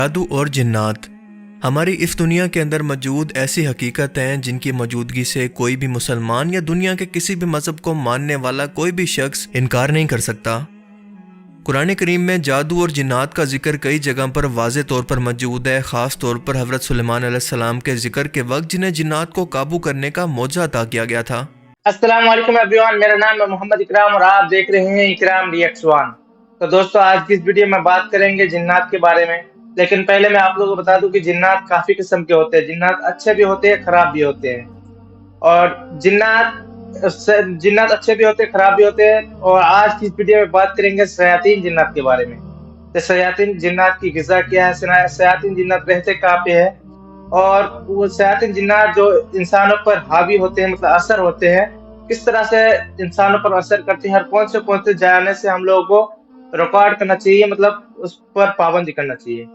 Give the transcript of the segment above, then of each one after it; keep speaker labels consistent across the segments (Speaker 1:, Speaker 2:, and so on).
Speaker 1: جادو اور جنات ہماری اس دنیا کے اندر موجود ایسی حقیقت ہیں جن کی موجودگی سے کوئی بھی مسلمان یا دنیا کے کسی بھی مذہب کو ماننے والا کوئی بھی شخص انکار نہیں کر سکتا۔ قرآن کریم میں جادو اور جنات کا ذکر کئی جگہ پر واضح طور پر موجود ہے، خاص طور پر حضرت سلیمان علیہ السلام کے ذکر کے وقت جنہیں جنات کو قابو کرنے کا معجزہ عطا کیا گیا تھا۔
Speaker 2: السلام علیکم ایوریون، میرا نام ہے محمد اکرام اور آپ دیکھ رہے ہیں اکرام ری ایکس 1۔ تو دوستو، آج کی اس ویڈیو میں بات کریں گے جنات کے بارے میں، لیکن پہلے میں آپ لوگوں کو بتا دوں کہ جنات کافی قسم کے ہوتے ہیں۔ جنات اچھے بھی ہوتے ہیں، خراب بھی ہوتے ہیں، اور جنات اچھے بھی ہوتے ہیں، خراب بھی ہوتے ہیں۔ اور آج کی اس ویڈیو میں بات کریں گے شیاطین جنات کے بارے میں، کہ شیاطین جنات کی غذا کیا ہے، شیاطین جنات رہتے کہاں پہ ہے، اور وہ شیاطین جنات جو انسانوں پر حاوی ہوتے ہیں، مطلب اثر ہوتے ہیں، کس طرح سے انسانوں پر اثر کرتے ہیں، اور کون سے جانے سے ہم لوگوں کو ریکارڈ کرنا چاہیے، مطلب اس پر پابندی کرنا چاہیے۔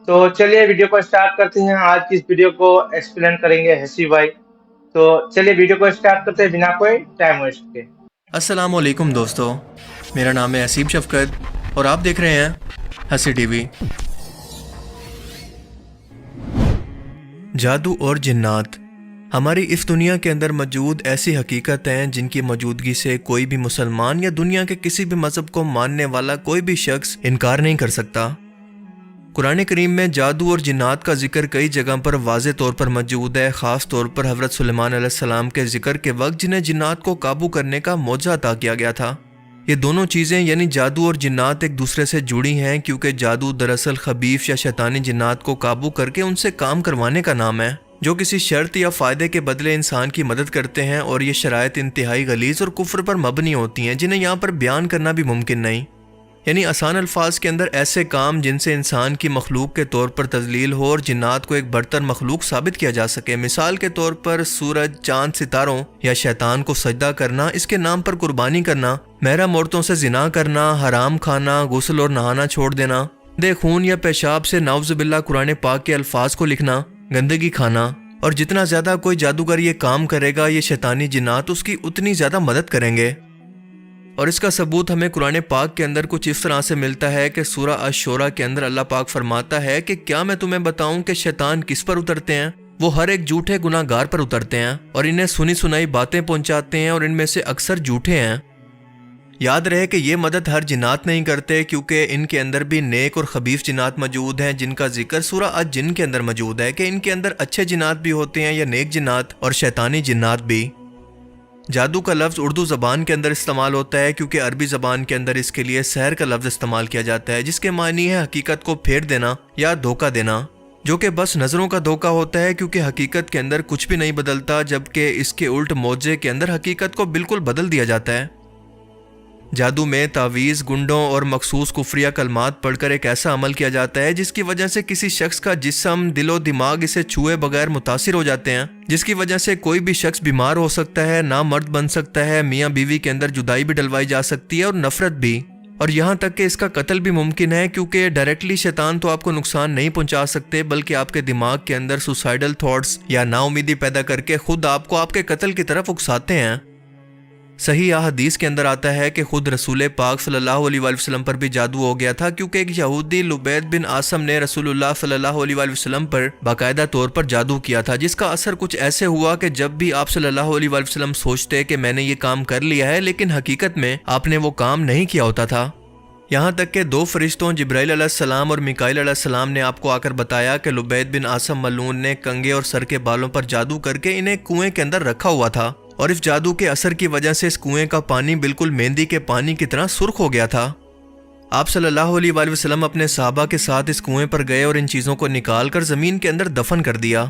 Speaker 2: تو چلیے ویڈیو کو اسٹارٹ کرتے ہیں۔ آج کی اس ویڈیو کو ایکسپلین کریں گے حسی بھائی، تو چلیے ویڈیو کو اسٹارٹ کرتے ہیں بنا کوئی ٹائم ویسٹ کے۔
Speaker 1: السلام علیکم دوستو، میرا نام ہے حسیب شفقت اور آپ دیکھ رہے ہیں حسی ٹی وی۔ جادو اور جنات ہماری اس دنیا کے اندر موجود ایسی حقیقت ہیں جن کی موجودگی سے کوئی بھی مسلمان یا دنیا کے کسی بھی مذہب کو ماننے والا کوئی بھی شخص انکار نہیں کر سکتا۔ قرآن کریم میں جادو اور جنات کا ذکر کئی جگہ پر واضح طور پر موجود ہے، خاص طور پر حضرت سلیمان علیہ السلام کے ذکر کے وقت جنہیں جنات کو قابو کرنے کا معجزہ عطا کیا گیا تھا۔ یہ دونوں چیزیں یعنی جادو اور جنات ایک دوسرے سے جڑی ہیں، کیونکہ جادو دراصل خبیث یا شیطانی جنات کو قابو کر کے ان سے کام کروانے کا نام ہے، جو کسی شرط یا فائدے کے بدلے انسان کی مدد کرتے ہیں، اور یہ شرائط انتہائی غلیظ اور کفر پر مبنی ہوتی ہیں جنہیں یہاں پر بیان کرنا بھی ممکن نہیں۔ یعنی آسان الفاظ کے اندر ایسے کام جن سے انسان کی مخلوق کے طور پر تذلیل ہو اور جنات کو ایک برتر مخلوق ثابت کیا جا سکے۔ مثال کے طور پر سورج، چاند، ستاروں یا شیطان کو سجدہ کرنا، اس کے نام پر قربانی کرنا، محرم عورتوں سے زنا کرنا، حرام کھانا، غسل اور نہانا چھوڑ دینا، دے خون یا پیشاب سے نعوذ باللہ قرآن پاک کے الفاظ کو لکھنا، گندگی کھانا، اور جتنا زیادہ کوئی جادوگر یہ کام کرے گا، یہ شیطانی جنات اس کی اتنی زیادہ مدد کریں گے۔ اور اس کا ثبوت ہمیں قرآن پاک کے اندر کچھ اس طرح سے ملتا ہے کہ سورہ الشورى کے اندر اللہ پاک فرماتا ہے کہ کیا میں تمہیں بتاؤں کہ شیطان کس پر اترتے ہیں؟ وہ ہر ایک جھوٹے گناہ گار پر اترتے ہیں اور انہیں سنی سنائی باتیں پہنچاتے ہیں، اور ان میں سے اکثر جھوٹے ہیں۔ یاد رہے کہ یہ مدد ہر جنات نہیں کرتے، کیونکہ ان کے اندر بھی نیک اور خبیث جنات موجود ہیں، جن کا ذکر سورہ الجن کے اندر موجود ہے کہ ان کے اندر اچھے جنات بھی ہوتے ہیں یا نیک جنات، اور شیطانی جنات بھی۔ جادو کا لفظ اردو زبان کے اندر استعمال ہوتا ہے، کیونکہ عربی زبان کے اندر اس کے لیے سحر کا لفظ استعمال کیا جاتا ہے، جس کے معنی ہے حقیقت کو پھیر دینا یا دھوکہ دینا، جو کہ بس نظروں کا دھوکہ ہوتا ہے، کیونکہ حقیقت کے اندر کچھ بھی نہیں بدلتا، جبکہ اس کے الٹ معجزے کے اندر حقیقت کو بالکل بدل دیا جاتا ہے۔ جادو میں تعویذ، گنڈوں اور مخصوص کفریہ کلمات پڑھ کر ایک ایسا عمل کیا جاتا ہے جس کی وجہ سے کسی شخص کا جسم، دل و دماغ اسے چھوئے بغیر متاثر ہو جاتے ہیں، جس کی وجہ سے کوئی بھی شخص بیمار ہو سکتا ہے، نامرد بن سکتا ہے، میاں بیوی کے اندر جدائی بھی ڈلوائی جا سکتی ہے اور نفرت بھی، اور یہاں تک کہ اس کا قتل بھی ممکن ہے، کیونکہ ڈائریکٹلی شیطان تو آپ کو نقصان نہیں پہنچا سکتے، بلکہ آپ کے دماغ کے اندر سوسائڈل تھاٹس یا نا امیدی پیدا کر کے خود آپ کو آپ کے قتل کی طرف اکساتے ہیں۔ صحیح حدیث کے اندر آتا ہے کہ خود رسول پاک صلی اللہ علیہ وآلہ وسلم پر بھی جادو ہو گیا تھا، کیونکہ ایک یہودی لبید بن عاصم نے رسول اللہ صلی اللہ علیہ وآلہ وسلم پر باقاعدہ طور پر جادو کیا تھا، جس کا اثر کچھ ایسے ہوا کہ جب بھی آپ صلی اللہ علیہ وآلہ وسلم سوچتے کہ میں نے یہ کام کر لیا ہے، لیکن حقیقت میں آپ نے وہ کام نہیں کیا ہوتا تھا۔ یہاں تک کہ دو فرشتوں جبرائیل علیہ السلام اور میکائیل علیہ السلام نے آپ کو آ کر بتایا کہ لبید بن عاصم ملعون نے کنگھے اور سر کے بالوں پر جادو کر کے انہیں کنویں کے اندر رکھا ہوا تھا، اور اس جادو کے اثر کی وجہ سے اس کنویں کا پانی بالکل مہندی کے پانی کی طرح سرخ ہو گیا تھا۔ آپ صلی اللہ علیہ وآلہ وسلم اپنے صحابہ کے ساتھ اس کنویں پر گئے اور ان چیزوں کو نکال کر زمین کے اندر دفن کر دیا۔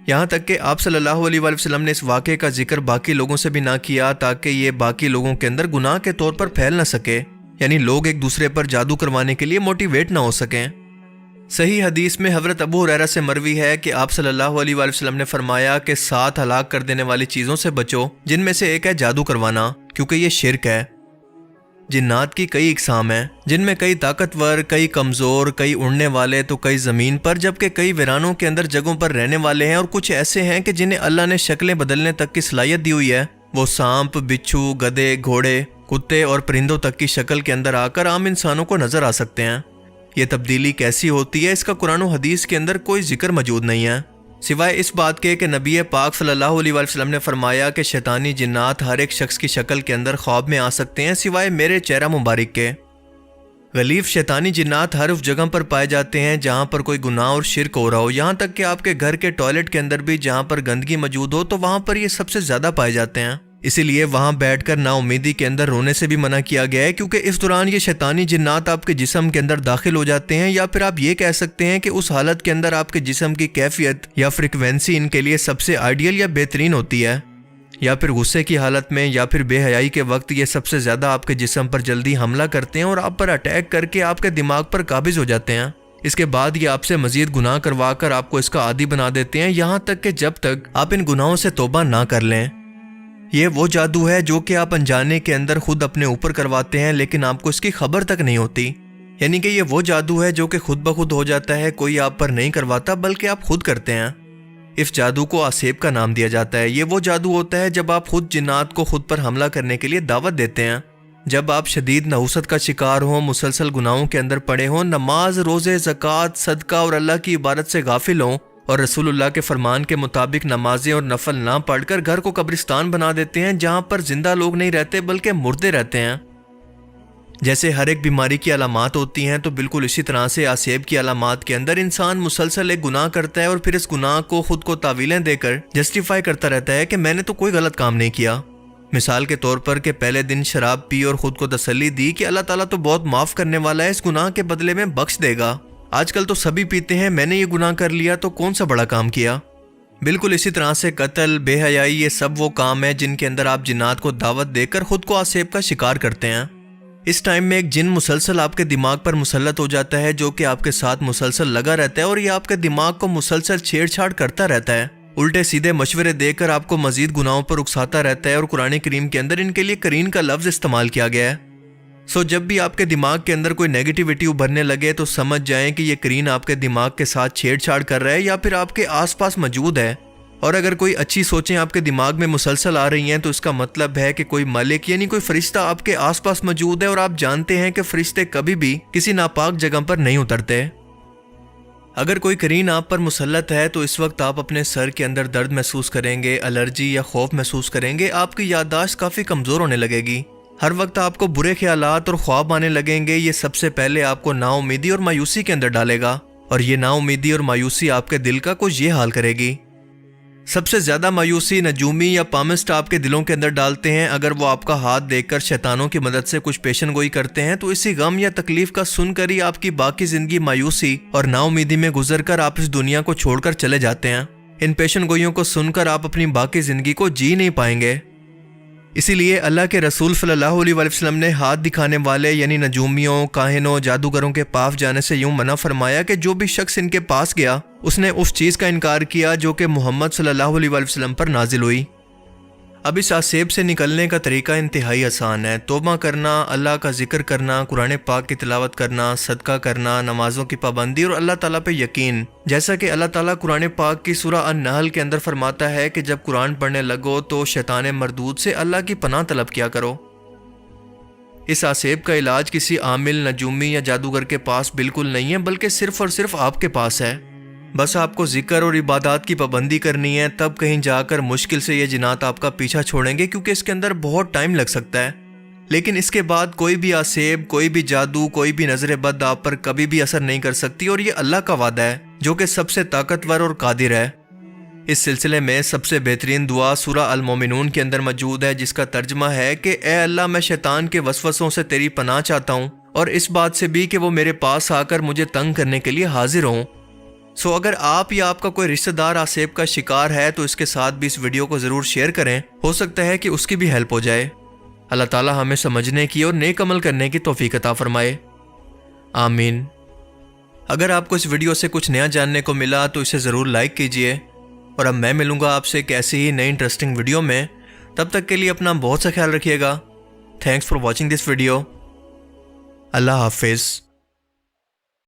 Speaker 1: یہاں تک کہ آپ صلی اللہ علیہ وآلہ وسلم نے اس واقعے کا ذکر باقی لوگوں سے بھی نہ کیا، تاکہ یہ باقی لوگوں کے اندر گناہ کے طور پر پھیل نہ سکے، یعنی لوگ ایک دوسرے پر جادو کروانے کے لیے موٹیویٹ نہ ہو سکیں۔ صحیح حدیث میں حضرت ابو ہریرہ سے مروی ہے کہ آپ صلی اللہ علیہ وآلہ وسلم نے فرمایا کہ 7 ہلاک کر دینے والی چیزوں سے بچو، جن میں سے ایک ہے جادو کروانا، کیونکہ یہ شرک ہے۔ جنات کی کئی اقسام ہیں، جن میں کئی طاقتور، کئی کمزور، کئی اڑنے والے تو کئی زمین پر، جبکہ کئی ویرانوں کے اندر جگہوں پر رہنے والے ہیں، اور کچھ ایسے ہیں کہ جنہیں اللہ نے شکلیں بدلنے تک کی صلاحیت دی ہوئی ہے۔ وہ سانپ، بچھو، گدھے، گھوڑے، کتے اور پرندوں تک کی شکل کے اندر آ کر عام انسانوں کو نظر آ سکتے ہیں۔ یہ تبدیلی کیسی ہوتی ہے، اس کا قرآن و حدیث کے اندر کوئی ذکر موجود نہیں ہے، سوائے اس بات کے کہ نبی پاک صلی اللہ علیہ وسلم نے فرمایا کہ شیطانی جنات ہر ایک شخص کی شکل کے اندر خواب میں آ سکتے ہیں سوائے میرے چہرہ مبارک کے۔ غلیظ شیطانی جنات ہر اس جگہ پر پائے جاتے ہیں جہاں پر کوئی گناہ اور شرک ہو رہا ہو، یہاں تک کہ آپ کے گھر کے ٹوائلٹ کے اندر بھی جہاں پر گندگی موجود ہو تو وہاں پر یہ سب سے زیادہ پائے جاتے ہیں۔ اسی لیے وہاں بیٹھ کر نا امیدی کے اندر رونے سے بھی منع کیا گیا ہے، کیونکہ اس دوران یہ شیطانی جنات آپ کے جسم کے اندر داخل ہو جاتے ہیں، یا پھر آپ یہ کہہ سکتے ہیں کہ اس حالت کے اندر آپ کے جسم کی کیفیت یا فریکوینسی ان کے لیے سب سے آئیڈیل یا بہترین ہوتی ہے، یا پھر غصے کی حالت میں یا پھر بے حیائی کے وقت یہ سب سے زیادہ آپ کے جسم پر جلدی حملہ کرتے ہیں اور آپ پر اٹیک کر کے آپ کے دماغ پر قابض ہو جاتے ہیں۔ اس کے بعد یہ آپ سے مزید گناہ کروا کر آپ کو اس کا عادی بنا دیتے ہیں، یہاں تک کہ جب تک آپ ان گناہوں سے توبہ نہ کر لیں۔ یہ وہ جادو ہے جو کہ آپ انجانے کے اندر خود اپنے اوپر کرواتے ہیں لیکن آپ کو اس کی خبر تک نہیں ہوتی، یعنی کہ یہ وہ جادو ہے جو کہ خود بخود ہو جاتا ہے، کوئی آپ پر نہیں کرواتا بلکہ آپ خود کرتے ہیں۔ اس جادو کو آسیب کا نام دیا جاتا ہے۔ یہ وہ جادو ہوتا ہے جب آپ خود جنات کو خود پر حملہ کرنے کے لیے دعوت دیتے ہیں، جب آپ شدید نحوست کا شکار ہوں، مسلسل گناہوں کے اندر پڑے ہوں، نماز، روزے، زکوٰۃ، صدقہ اور اللہ کی عبادت سے غافل ہوں، اور رسول اللہ کے فرمان کے مطابق نمازیں اور نفل نہ پڑھ کر گھر کو قبرستان بنا دیتے ہیں جہاں پر زندہ لوگ نہیں رہتے بلکہ مردے رہتے ہیں۔ جیسے ہر ایک بیماری کی علامات ہوتی ہیں تو بالکل اسی طرح سے آسیب کی علامات کے اندر انسان مسلسل ایک گناہ کرتا ہے اور پھر اس گناہ کو خود کو تعویلیں دے کر جسٹیفائی کرتا رہتا ہے کہ میں نے تو کوئی غلط کام نہیں کیا۔ مثال کے طور پر کہ پہلے دن شراب پی اور خود کو تسلی دی کہ اللہ تعالیٰ تو بہت معاف کرنے والا ہے، اس گناہ کے بدلے میں بخش دے گا۔ آج کل تو سبھی پیتے ہیں، میں نے یہ گناہ کر لیا تو کون سا بڑا کام کیا۔ بالکل اسی طرح سے قتل، بے حیائی، یہ سب وہ کام ہیں جن کے اندر آپ جنات کو دعوت دے کر خود کو آسیب کا شکار کرتے ہیں۔ اس ٹائم میں ایک جن مسلسل آپ کے دماغ پر مسلط ہو جاتا ہے جو کہ آپ کے ساتھ مسلسل لگا رہتا ہے اور یہ آپ کے دماغ کو مسلسل چھیڑ چھاڑ کرتا رہتا ہے، الٹے سیدھے مشورے دے کر آپ کو مزید گناہوں پر اکساتا رہتا ہے، اور قرآن کریم کے اندر ان کے لیے قرین کا لفظ استعمال کیا گیا ہے۔ جب بھی آپ کے دماغ کے اندر کوئی نیگیٹیوٹی ابھرنے لگے تو سمجھ جائیں کہ یہ قرین آپ کے دماغ کے ساتھ چھیڑ چھاڑ کر رہا ہے یا پھر آپ کے آس پاس موجود ہے، اور اگر کوئی اچھی سوچیں آپ کے دماغ میں مسلسل آ رہی ہیں تو اس کا مطلب ہے کہ کوئی مالک یعنی کوئی فرشتہ آپ کے آس پاس موجود ہے، اور آپ جانتے ہیں کہ فرشتے کبھی بھی کسی ناپاک جگہ پر نہیں اترتے۔ اگر کوئی قرین آپ پر مسلط ہے تو اس وقت آپ اپنے سر کے اندر درد محسوس کریں گے، الرجی یا خوف محسوس کریں گے، آپ کی یادداشت کافی کمزور ہونے لگے گی، ہر وقت آپ کو برے خیالات اور خواب آنے لگیں گے۔ یہ سب سے پہلے آپ کو نا امیدی اور مایوسی کے اندر ڈالے گا، اور یہ نا امیدی اور مایوسی آپ کے دل کا کچھ یہ حال کرے گی۔ سب سے زیادہ مایوسی نجومی یا پامسٹ آپ کے دلوں کے اندر ڈالتے ہیں۔ اگر وہ آپ کا ہاتھ دیکھ کر شیطانوں کی مدد سے کچھ پیشن گوئی کرتے ہیں تو اسی غم یا تکلیف کا سن کر ہی آپ کی باقی زندگی مایوسی اور نا امیدی میں گزر کر آپ اس دنیا کو چھوڑ کر چلے جاتے ہیں۔ ان پیشن گوئیوں کو سن کر آپ اپنی باقی زندگی کو جی نہیں پائیں گے۔ اسی لیے اللہ کے رسول صلی اللہ علیہ وسلم نے ہاتھ دکھانے والے یعنی نجومیوں، کاہنوں، جادوگروں کے پاس جانے سے یوں منع فرمایا کہ جو بھی شخص ان کے پاس گیا اس نے اس چیز کا انکار کیا جو کہ محمد صلی اللہ علیہ وسلم پر نازل ہوئی۔ اب اس آسیب سے نکلنے کا طریقہ انتہائی آسان ہے۔ توبہ کرنا، اللہ کا ذکر کرنا، قرآن پاک کی تلاوت کرنا، صدقہ کرنا، نمازوں کی پابندی اور اللہ تعالیٰ پہ یقین۔ جیسا کہ اللہ تعالیٰ قرآن پاک کی سورہ النحل کے اندر فرماتا ہے کہ جب قرآن پڑھنے لگو تو شیطان مردود سے اللہ کی پناہ طلب کیا کرو۔ اس آسیب کا علاج کسی عامل، نجومی یا جادوگر کے پاس بالکل نہیں ہے، بلکہ صرف اور صرف آپ کے پاس ہے۔ بس آپ کو ذکر اور عبادات کی پابندی کرنی ہے، تب کہیں جا کر مشکل سے یہ جنات آپ کا پیچھا چھوڑیں گے، کیونکہ اس کے اندر بہت ٹائم لگ سکتا ہے۔ لیکن اس کے بعد کوئی بھی آسیب، کوئی بھی جادو، کوئی بھی نظر بد آپ پر کبھی بھی اثر نہیں کر سکتی، اور یہ اللہ کا وعدہ ہے جو کہ سب سے طاقتور اور قادر ہے۔ اس سلسلے میں سب سے بہترین دعا سورہ المومنون کے اندر موجود ہے، جس کا ترجمہ ہے کہ اے اللہ، میں شیطان کے وسوسوں سے تیری پناہ چاہتا ہوں، اور اس بات سے بھی کہ وہ میرے پاس آ کر مجھے تنگ کرنے کے لیے حاضر ہوں۔ اگر آپ یا آپ کا کوئی رشتہ دار آسیب کا شکار ہے تو اس کے ساتھ بھی اس ویڈیو کو ضرور شیئر کریں، ہو سکتا ہے کہ اس کی بھی ہیلپ ہو جائے۔ اللہ تعالی ہمیں سمجھنے کی اور نیک عمل کرنے کی توفیق عطا فرمائے، آمین۔ اگر آپ کو اس ویڈیو سے کچھ نیا جاننے کو ملا تو اسے ضرور لائک کیجئے، اور اب میں ملوں گا آپ سے ایک ایسی ہی نئی انٹرسٹنگ ویڈیو میں۔ تب تک کے لیے اپنا بہت سا خیال رکھیے گا۔ Thanks for watching this video. اللہ حافظ۔